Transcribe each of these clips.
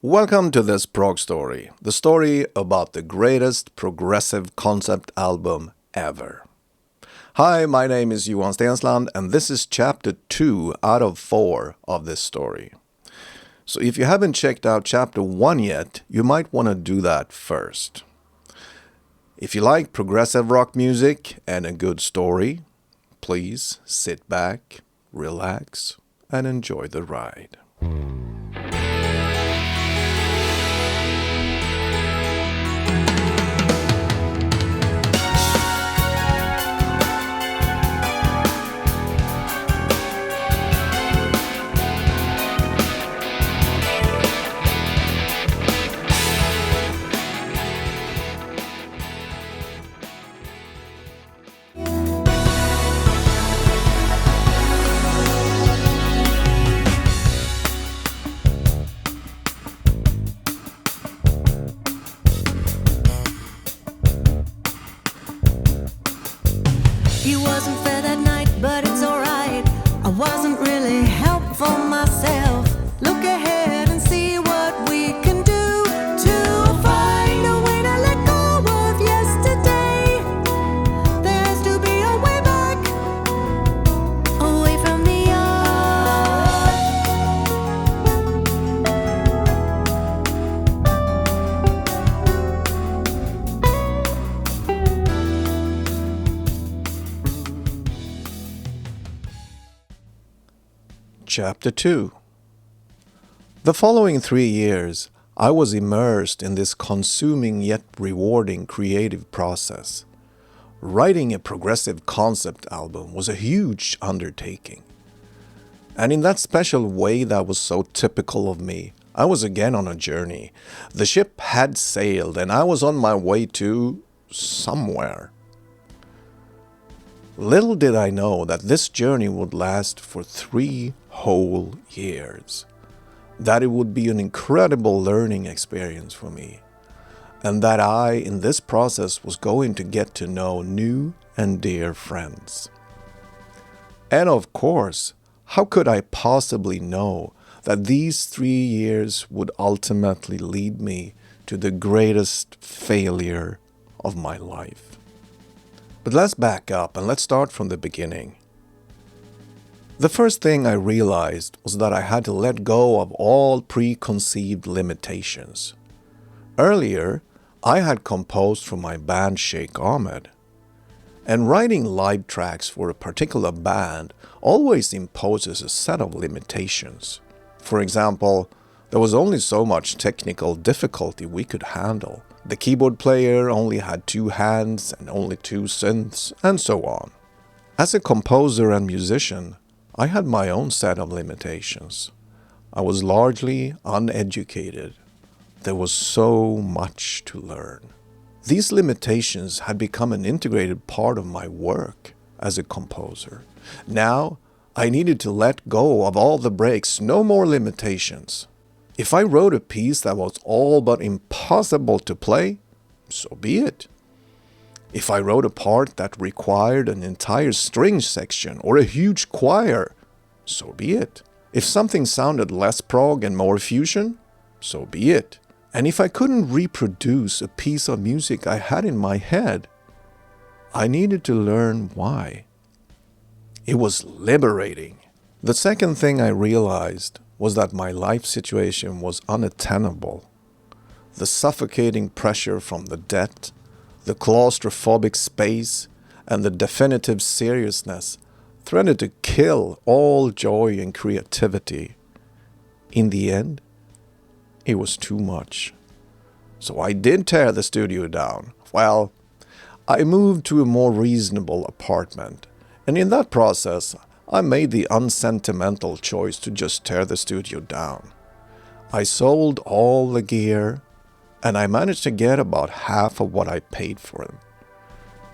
Welcome to this prog story, the story about the greatest progressive concept album ever. Hi, my name is Johan Steensland and this is chapter 2 out of 4 of this story. So if you haven't checked out chapter 1 yet, you might want to do that first. If you like progressive rock music and a good story, please sit back, relax, and enjoy the ride. He wasn't fair that night, but it's alright. I wasn't really helpful myself. Look ahead and see what we can do to find a way to let go of yesterday. There has to be a way back, away from the Chapter 2. The following 3 years, I was immersed in this consuming yet rewarding creative process. Writing a progressive concept album was a huge undertaking. And in that special way that was so typical of me, I was again on a journey. The ship had sailed and I was on my way to somewhere. Little did I know that this journey would last for 3 whole years. That it would be an incredible learning experience for me. And that I, in this process, was going to get to know new and dear friends. And of course, how could I possibly know that these 3 years would ultimately lead me to the greatest failure of my life? But let's back up and let's start from the beginning. The first thing I realized was that I had to let go of all preconceived limitations. Earlier, I had composed for my band Sheikh Ahmed. And writing live tracks for a particular band always imposes a set of limitations. For example, there was only so much technical difficulty we could handle. The keyboard player only had 2 hands and only 2 synths, and so on. As a composer and musician, I had my own set of limitations. I was largely uneducated. There was so much to learn. These limitations had become an integrated part of my work as a composer. Now, I needed to let go of all the breaks, no more limitations. If I wrote a piece that was all but impossible to play, so be it. If I wrote a part that required an entire string section or a huge choir, so be it. If something sounded less prog and more fusion, so be it. And if I couldn't reproduce a piece of music I had in my head, I needed to learn why. It was liberating. The second thing I realized was that my life situation was unattainable. The suffocating pressure from the debt, the claustrophobic space, and the definitive seriousness threatened to kill all joy and creativity. In the end, it was too much. So I did tear the studio down. Well, I moved to a more reasonable apartment, and in that process, I made the unsentimental choice to just tear the studio down. I sold all the gear, and I managed to get about half of what I paid for them.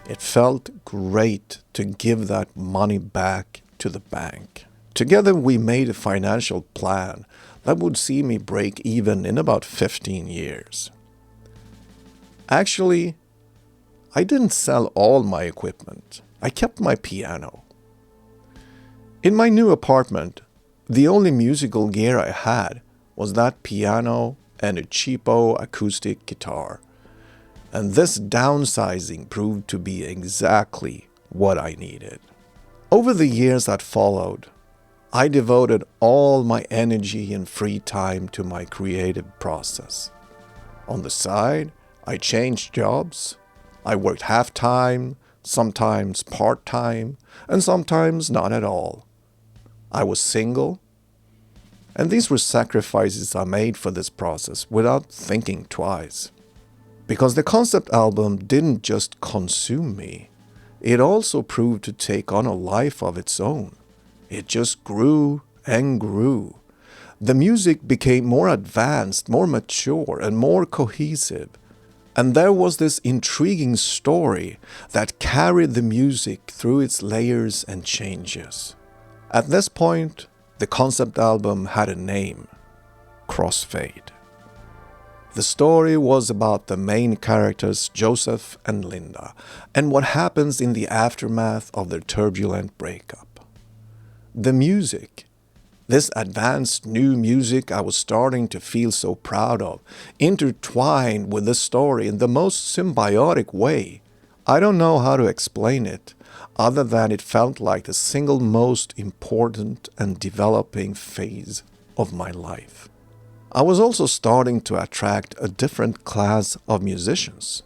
It felt great to give that money back to the bank. Together we made a financial plan that would see me break even in about 15 years. Actually, I didn't sell all my equipment. I kept my piano. In my new apartment, the only musical gear I had was that piano and a cheapo acoustic guitar. And this downsizing proved to be exactly what I needed. Over the years that followed, I devoted all my energy and free time to my creative process. On the side, I changed jobs. I worked half-time, sometimes part-time, and sometimes not at all. I was single, and these were sacrifices I made for this process without thinking twice. Because the concept album didn't just consume me, it also proved to take on a life of its own. It just grew and grew. The music became more advanced, more mature, and more cohesive. And there was this intriguing story that carried the music through its layers and changes. At this point, the concept album had a name: CROSSFADE. The story was about the main characters Joseph and Linda, and what happens in the aftermath of their turbulent breakup. The music, this advanced new music I was starting to feel so proud of, intertwined with the story in the most symbiotic way. I don't know how to explain it, other than it felt like the single most important and developing phase of my life. I was also starting to attract a different class of musicians.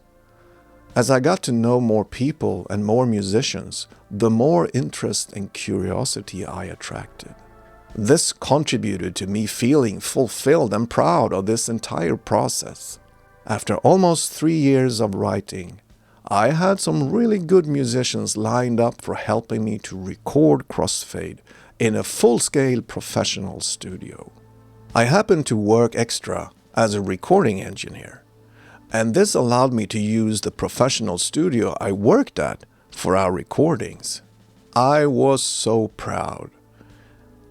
As I got to know more people and more musicians, the more interest and curiosity I attracted. This contributed to me feeling fulfilled and proud of this entire process. After almost 3 years of writing, I had some really good musicians lined up for helping me to record CROSSFADE in a full-scale professional studio. I happened to work extra as a recording engineer, and this allowed me to use the professional studio I worked at for our recordings. I was so proud.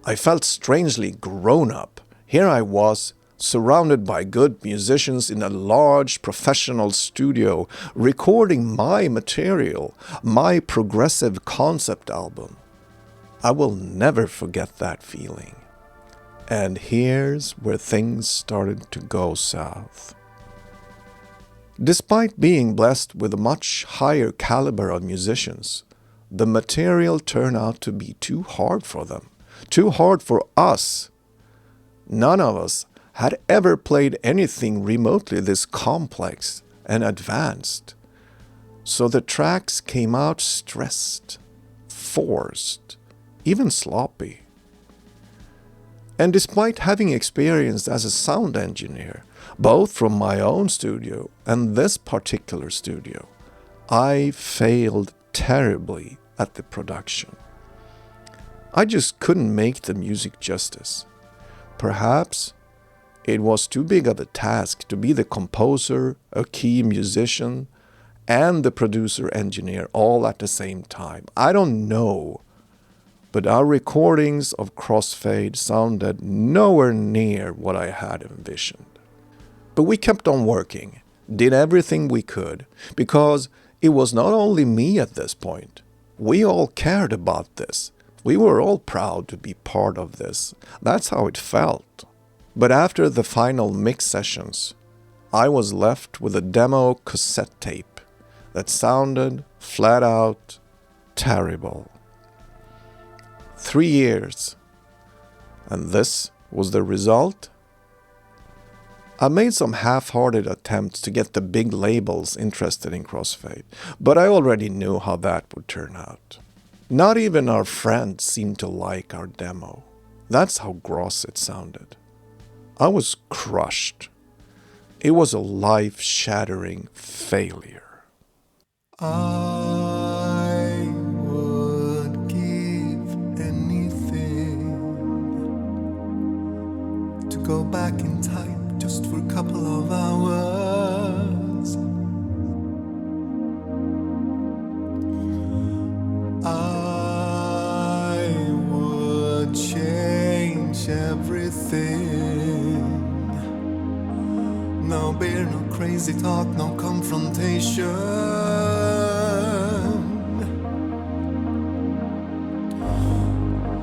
I felt strangely grown up. Here I was, surrounded by good musicians in a large professional studio, recording my material, my progressive concept album. I will never forget that feeling. And here's where things started to go south. Despite being blessed with a much higher caliber of musicians, the material turned out to be too hard for them, too hard for us. None of us had ever played anything remotely this complex and advanced. So the tracks came out stressed, forced, even sloppy. And despite having experience as a sound engineer, both from my own studio and this particular studio, I failed terribly at the production. I just couldn't make the music justice. Perhaps it was too big of a task to be the composer, a key musician, and the producer-engineer all at the same time. I don't know. But our recordings of CROSSFADE sounded nowhere near what I had envisioned. But we kept on working, did everything we could, because it was not only me at this point. We all cared about this. We were all proud to be part of this. That's how it felt. But after the final mix sessions, I was left with a demo cassette tape that sounded flat out terrible. 3 years. And this was the result? I made some half-hearted attempts to get the big labels interested in CROSSFADE, but I already knew how that would turn out. Not even our friends seemed to like our demo. That's how gross it sounded. I was crushed. It was a life-shattering failure. I would give anything to go back in time just for a couple of hours. I would change everything. No beer, no crazy talk, no confrontation.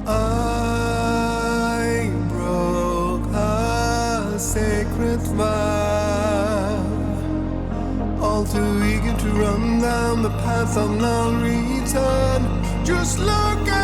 I broke a sacred secret vow. All too eager to run down the path of no return. Just look